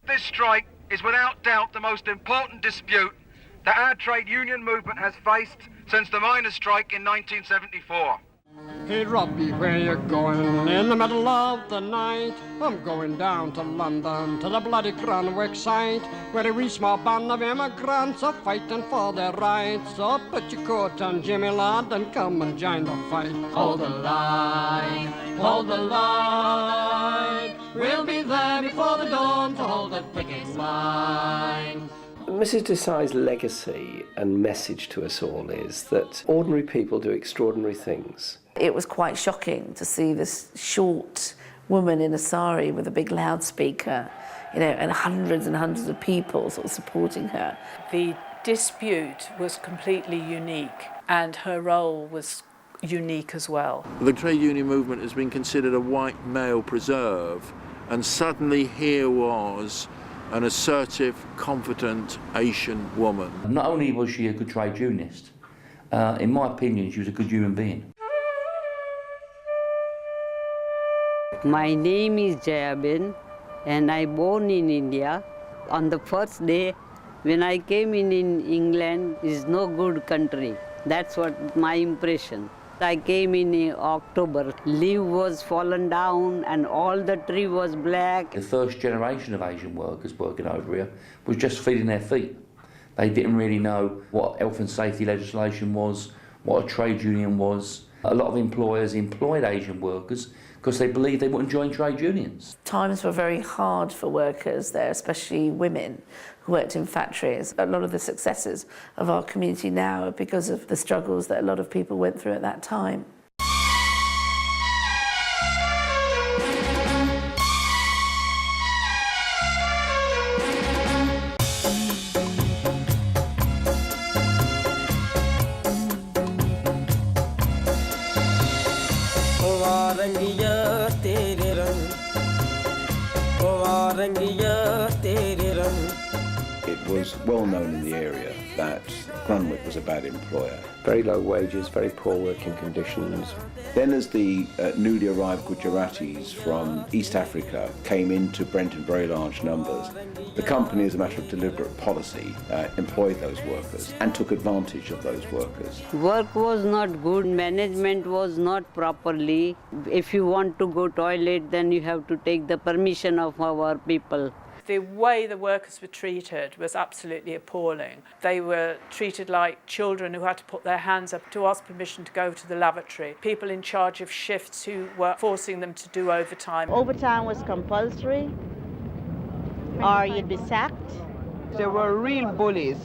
This strike is without doubt the most important dispute that our trade union movement has faced since the miners' strike in 1974. Hey Robbie, where you going? In the middle of the night, I'm going down to London, to the bloody Cranwick site, where a wee small band of immigrants are fighting for their rights. So put your coat on, Jimmy lad, and come and join the fight. Hold the line, hold the line. We'll be there before the dawn to hold the picket line. Mrs. Desai's legacy and message to us all is that ordinary people do extraordinary things. It was quite shocking to see this short woman in a sari with a big loudspeaker, and hundreds of people sort of supporting her. The dispute was completely unique, and her role was unique as well. The trade union movement has been considered a white male preserve, and suddenly here was an assertive, confident Asian woman. Not only was she a good trade unionist, in my opinion, she was a good human being. My name is Jayaben, and I born in India. On the first day, when I came in England, is no good country. That's what my impression. I came in October. Leaf was fallen down and all the tree was black. The first generation of Asian workers working over here was just feeding their feet. They didn't really know what health and safety legislation was, what a trade union was. A lot of employers employed Asian workers because they believed they wouldn't join trade unions. Times were very hard for workers there, especially women who worked in factories. A lot of the successes of our community now are because of the struggles that a lot of people went through at that time. It was well known in the area that Grunwick was a bad employer. Very low wages, very poor working conditions. Then as the newly arrived Gujaratis from East Africa came into Brent in very large numbers, the company, as a matter of deliberate policy, employed those workers and took advantage of those workers. Work was not good, management was not properly. If you want to go toilet, then you have to take the permission of our people. The way the workers were treated was absolutely appalling. They were treated like children who had to put their hands up to ask permission to go to the lavatory. People in charge of shifts who were forcing them to do overtime. Overtime was compulsory, or you'd be sacked. They were real bullies.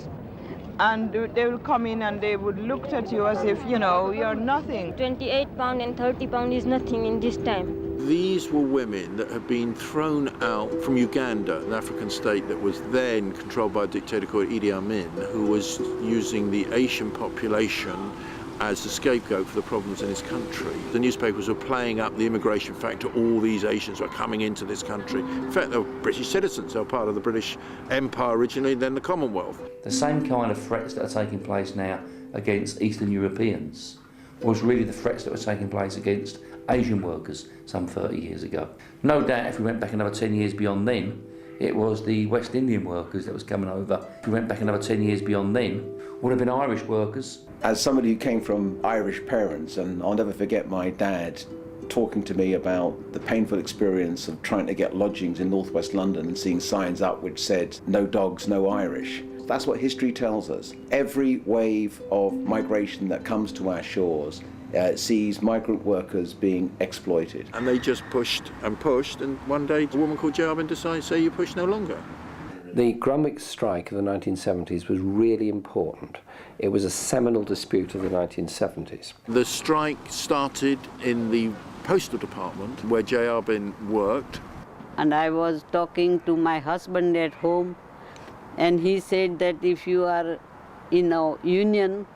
And they would come in and they would look at you as if, you're nothing. £28 and £30 is nothing in this time. These were women that had been thrown out from Uganda, an African state that was then controlled by a dictator called Idi Amin, who was using the Asian population as a scapegoat for the problems in his country. The newspapers were playing up the immigration factor. All these Asians were coming into this country. In fact, they were British citizens. They were part of the British Empire originally, then the Commonwealth. The same kind of threats that are taking place now against Eastern Europeans was really the threats that were taking place against Asian workers some 30 years ago. No doubt if we went back another 10 years beyond then, it was the West Indian workers that was coming over. If we went back another 10 years beyond then, would have been Irish workers. As somebody who came from Irish parents, and I'll never forget my dad talking to me about the painful experience of trying to get lodgings in northwest London and seeing signs up which said, "No dogs, no Irish." That's what history tells us. Every wave of migration that comes to our shores sees migrant workers being exploited. And they just pushed, and one day a woman called Jayaben decided to say, "You push no longer." The Grunwick strike of the 1970s was really important. It was a seminal dispute of the 1970s. The strike started in the postal department where Jayaben worked. And I was talking to my husband at home, and he said that if you are in a union,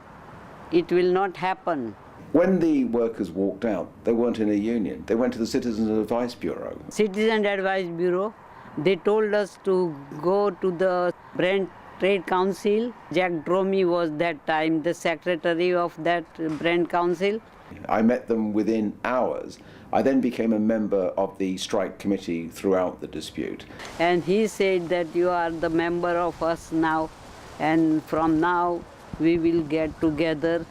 it will not happen. When the workers walked out, they weren't in a union. They went to the Citizens Advice Bureau. Citizen Advice Bureau, they told us to go to the Brent Trade Council. Jack Dromey was that time the secretary of that Brent Council. I met them within hours, I then became a member of the strike committee throughout the dispute. And he said that you are the member of us now, and from now we will get together.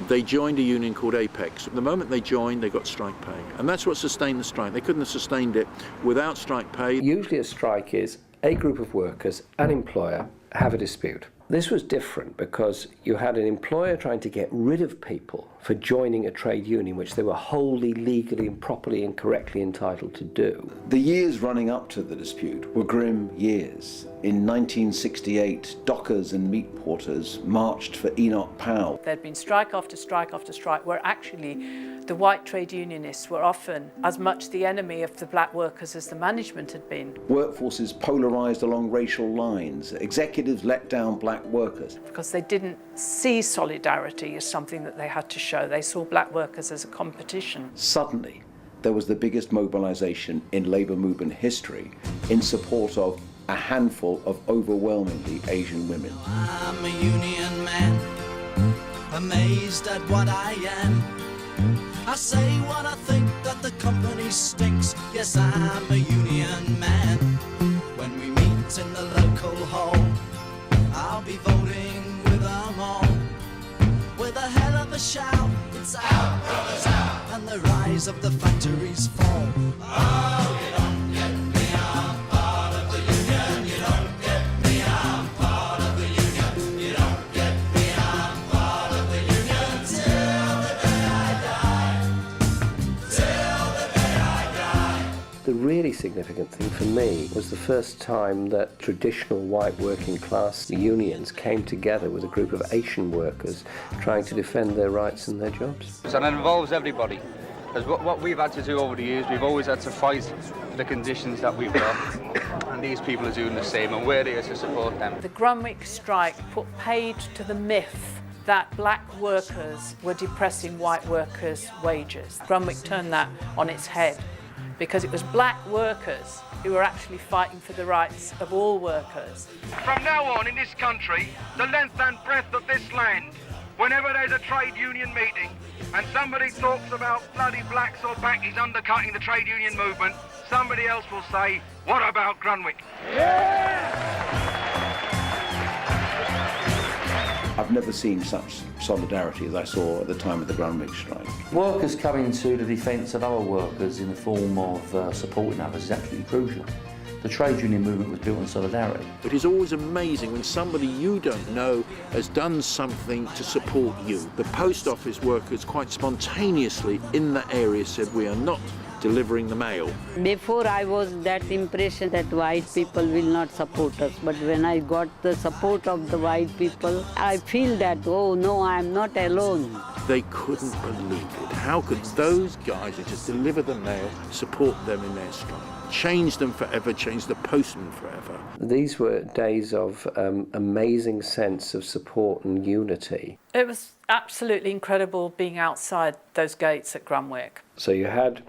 They joined a union called Apex. The moment they joined, they got strike pay. And that's what sustained the strike. They couldn't have sustained it without strike pay. Usually a strike is a group of workers, an employer, have a dispute. This was different because you had an employer trying to get rid of people for joining a trade union, which they were wholly, legally and properly and correctly entitled to do. The years running up to the dispute were grim years. In 1968, dockers and meat porters marched for Enoch Powell. There'd been strike after strike after strike, where actually the white trade unionists were often as much the enemy of the black workers as the management had been. Workforces polarised along racial lines. Executives let down black workers. Because they didn't see solidarity as something that they had to show. They saw black workers as a competition. Suddenly, there was the biggest mobilisation in labour movement history in support of a handful of overwhelmingly Asian women. I'm a union man, amazed at what I am. I say what I think, that the company stinks. Yes, I'm a union man. When we meet in the local hall, I'll be voting with them all. With a hell of a shout, it's out, brothers, out. And the rise of the factories fall. Oh, you don't get me, I'm part of the union. You don't get me, I'm part of the union. You don't get me, I'm part of the union. Till the day I die. Till the day I die. The really significant thing for me was the first time that traditional white working class unions came together with a group of Asian workers trying to defend their rights and their jobs. And it involves everybody. Because what we've had to do over the years, we've always had to fight for the conditions that we've got. And these people are doing the same, and we're there to support them. The Grunwick strike put paid to the myth that black workers were depressing white workers' wages. Grunwick turned that on its head, because it was black workers who were actually fighting for the rights of all workers. From now on in this country, the length and breadth of this land, whenever there's a trade union meeting and somebody talks about bloody blacks or backies undercutting the trade union movement, somebody else will say, what about Grunwick? I've never seen such solidarity as I saw at the time of the Grunwick strike. Workers coming to the defence of other workers in the form of supporting others is absolutely crucial. The trade union movement was built on solidarity. It is always amazing when somebody you don't know has done something to support you. The post office workers quite spontaneously in that area said, we are not delivering the mail. Before I was that impression that white people will not support us, but when I got the support of the white people, I feel that, oh no, I'm not alone. They couldn't believe it. How could those guys who just deliver the mail support them in their strike? Change them forever, change the postman forever. These were days of amazing sense of support and unity. It was absolutely incredible being outside those gates at Grunwick. So you had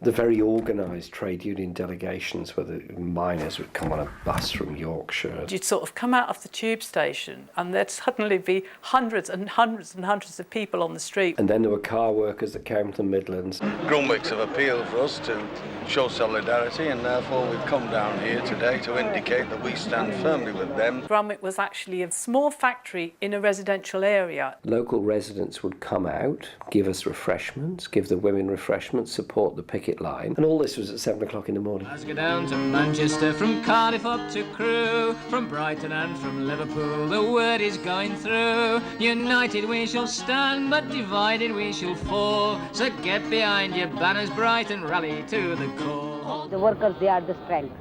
the very organised trade union delegations where the miners would come on a bus from Yorkshire. You'd sort of come out of the tube station and there'd suddenly be hundreds and hundreds and hundreds of people on the street. And then there were car workers that came from the Midlands. Grunwicks have appealed for us to show solidarity, and therefore we've come down here today to indicate that we stand firmly with them. Grunwick was actually a small factory in a residential area. Local residents would come out, give us refreshments, give the women refreshments, support the picket line, and all this was at 7 o'clock in the morning. Let's go down to Manchester, from Cardiff up to Crewe, from Brighton and from Liverpool, the word is going through. United we shall stand, but divided we shall fall. So get behind your banners bright and rally to the call. The workers, they are the strength.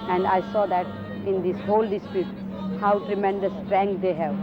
And I saw that in this whole dispute, how tremendous strength they have.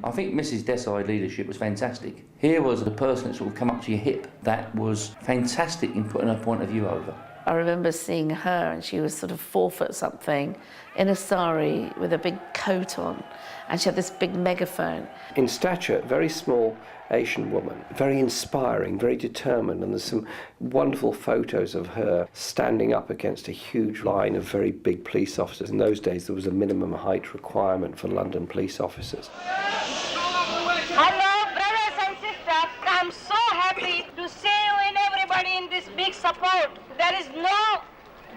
I think Mrs. Desai leadership was fantastic. Here was a person that sort of come up to your hip that was fantastic in putting her point of view over. I remember seeing her, and she was sort of 4 foot something in a sari with a big coat on, and she had this big megaphone. In stature, very small Asian woman, very inspiring, very determined, and there's some wonderful photos of her standing up against a huge line of very big police officers. In those days there was a minimum height requirement for London police officers. Hello, brothers and sisters. I'm so happy to see you in everybody in this big support. There is no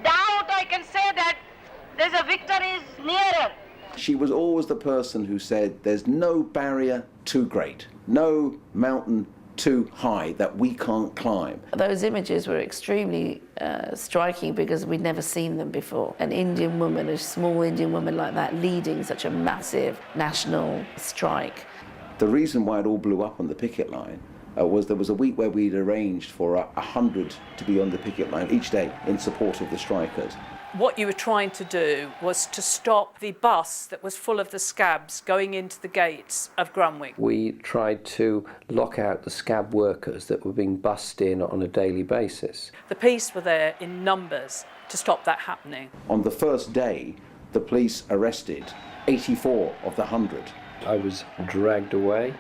doubt I can say that there's a victory is nearer. She was always the person who said there's no barrier too great, no mountain too high that we can't climb. Those images were extremely striking because we'd never seen them before. An Indian woman, a small Indian woman like that, leading such a massive national strike. The reason why it all blew up on the picket line was there was a week where we'd arranged for 100 to be on the picket line each day in support of the strikers. What you were trying to do was to stop the bus that was full of the scabs going into the gates of Grunwick. We tried to lock out the scab workers that were being bussed in on a daily basis. The police were there in numbers to stop that happening. On the first day, the police arrested 84 of the 100. I was dragged away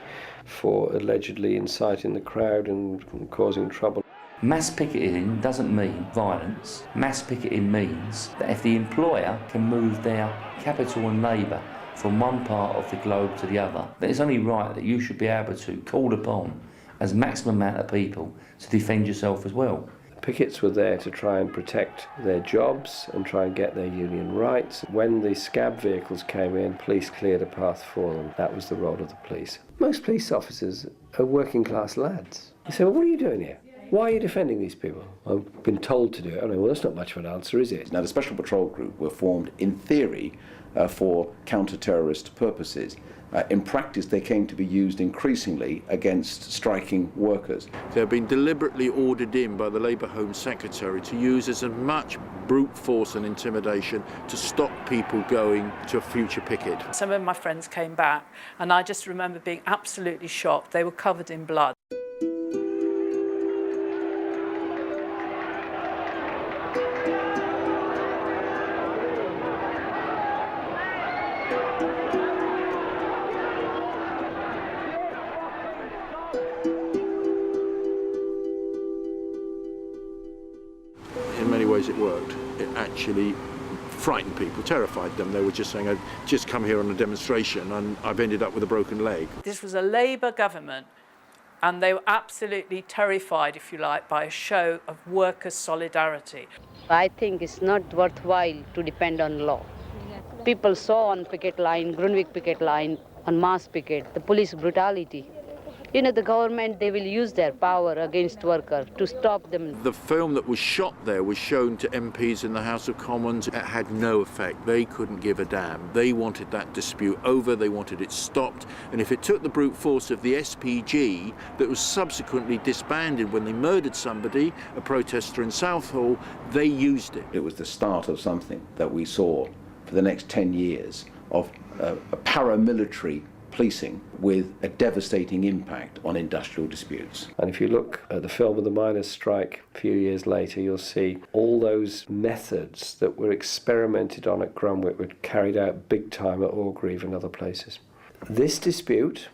for allegedly inciting the crowd and causing trouble. Mass picketing doesn't mean violence. Mass picketing means that if the employer can move their capital and labour from one part of the globe to the other, then it's only right that you should be able to call upon as maximum amount of people to defend yourself as well. Pickets were there to try and protect their jobs and try and get their union rights. When the scab vehicles came in, police cleared a path for them. That was the role of the police. Most police officers are working class lads. You say, well, what are you doing here? Why are you defending these people? I've been told to do it. I mean, well, that's not much of an answer, is it? Now, the Special Patrol Group were formed in theory for counter-terrorist purposes. In practice, they came to be used increasingly against striking workers. They've been deliberately ordered in by the Labour Home Secretary to use as much brute force and intimidation to stop people going to a future picket. Some of my friends came back and I just remember being absolutely shocked. They were covered in blood. In many ways it worked. It actually frightened people, terrified them. They were just saying, I've just come here on a demonstration and I've ended up with a broken leg. This was a Labour government and they were absolutely terrified, if you like, by a show of workers' solidarity. I think it's not worthwhile to depend on law. People saw on picket line, Grunwick picket line, on mass picket, the police brutality. You know, the government, they will use their power against workers to stop them. The film that was shot there was shown to MPs in the House of Commons. It had no effect. They couldn't give a damn. They wanted that dispute over, they wanted it stopped, and if it took the brute force of the SPG that was subsequently disbanded when they murdered somebody, a protester in Southall, they used it. It was the start of something that we saw for the next 10 years of a paramilitary policing with a devastating impact on industrial disputes. And if you look at the film of the miners' strike a few years later, you'll see all those methods that were experimented on at Grunwick were carried out big time at Orgreave and other places. This dispute,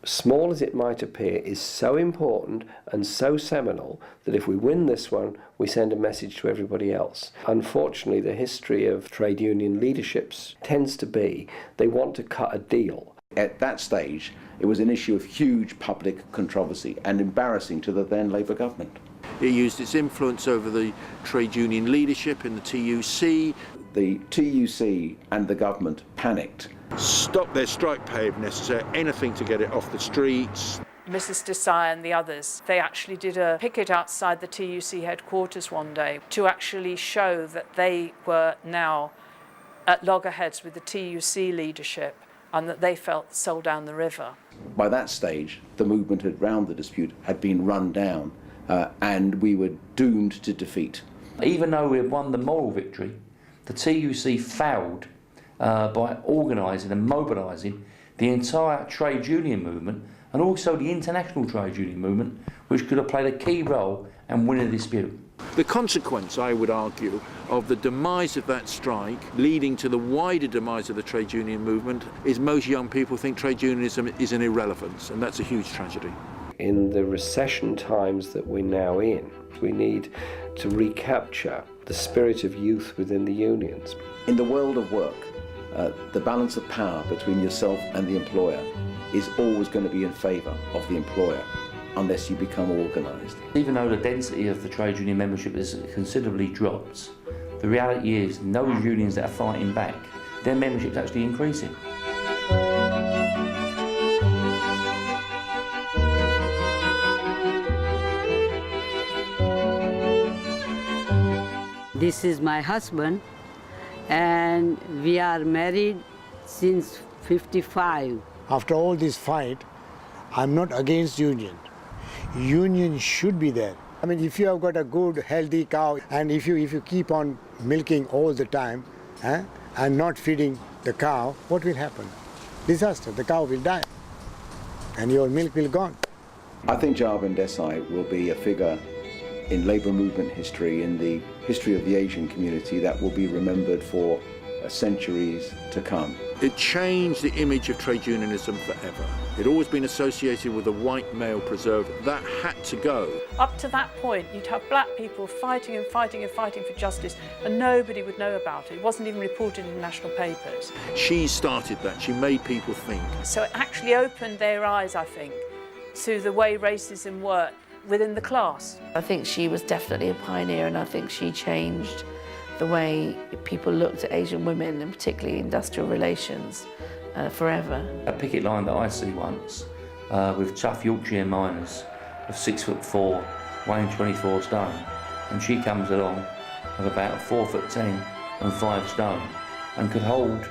small as it might appear, is so important and so seminal that if we win this one, we send a message to everybody else. Unfortunately, the history of trade union leaderships tends to be they want to cut a deal. At that stage, it was an issue of huge public controversy and embarrassing to the then Labour government. It used its influence over the trade union leadership in the TUC. The TUC and the government panicked. Stop their strike pay if necessary, anything to get it off the streets. Mrs. Desai and the others, they actually did a picket outside the TUC headquarters one day to actually show that they were now at loggerheads with the TUC leadership and that they felt sold down the river. By that stage, the movement around the dispute had been run down and we were doomed to defeat. Even though we had won the moral victory, the TUC failed by organising and mobilising the entire trade union movement and also the international trade union movement, which could have played a key role in winning the dispute. The consequence, I would argue, of the demise of that strike, leading to the wider demise of the trade union movement, is most young people think trade unionism is an irrelevance, and that's a huge tragedy. In the recession times that we're now in, we need to recapture the spirit of youth within the unions. In the world of work, the balance of power between yourself and the employer is always going to be in favour of the employer. unless you become organised. Even though the density of the trade union membership has considerably dropped, the reality is those unions that are fighting back, their membership's actually increasing. This is my husband, and we are married since 55. After all this fight, I'm not against union. Union should be there. I mean, if you have got a good, healthy cow, and if you keep on milking all the time, and not feeding the cow, what will happen? Disaster. The cow will die, and your milk will gone. I think Jayaben Desai will be a figure in labour movement history, in the history of the Asian community, that will be remembered for centuries to come. It changed the image of trade unionism forever. It had always been associated with a white male preserve. That had to go. Up to that point, you'd have black people fighting and fighting and fighting for justice, and nobody would know about it. It wasn't even reported in national papers. She started that. She made people think. So it actually opened their eyes, I think, to the way racism worked within the class. I think she was definitely a pioneer, and I think she changed the way people looked at Asian women, and particularly industrial relations, forever. A picket line that I see once with tough Yorkshire miners of 6'4", weighing 24 stone, and she comes along of about 4'10" and 5 stone, and could hold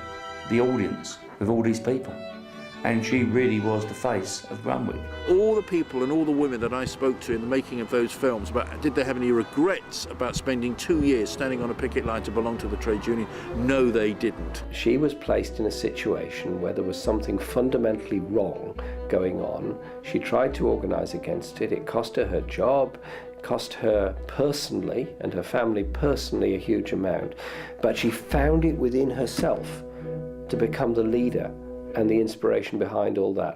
the audience with all these people. And she really was the face of Brunswick. All the people and all the women that I spoke to in the making of those films about did they have any regrets about spending 2 years standing on a picket line to belong to the trade union? No, they didn't. She was placed in a situation where there was something fundamentally wrong going on. She tried to organise against it. It cost her her job, cost her personally and her family personally a huge amount. But she found it within herself to become the leader and the inspiration behind all that.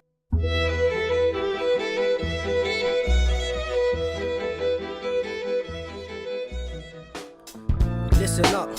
Listen up,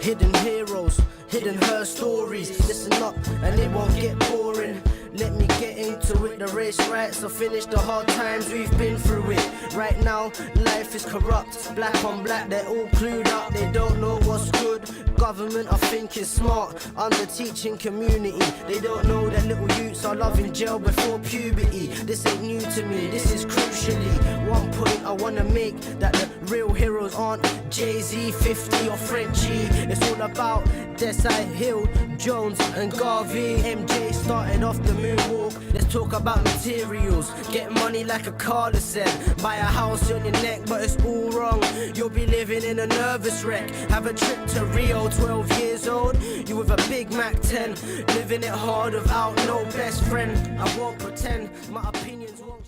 hidden heroes, hidden Herstories. Listen up, and it won't get boring. Let me get into it, the race rights will finish the hard times, we've been through it. Right now, life is corrupt, black on black, they're all clued up, they don't know what's good. Government, I think, is smart, under teaching community. They don't know that little youths are loving jail before puberty. This ain't new to me, this is crucially one point I wanna make, that the real heroes aren't Jay-Z, 50 or Frenchie. It's all about Desai, Hill, Jones and Garvey. MJ started off the moonwalk. Let's talk about materials. Get money like a Carter said. Buy a house on your neck, but it's all wrong. You'll be living in a nervous wreck. Have a trip to Rio, 12 years old. You with a Big Mac 10. Living it hard without no best friend. I won't pretend my opinions won't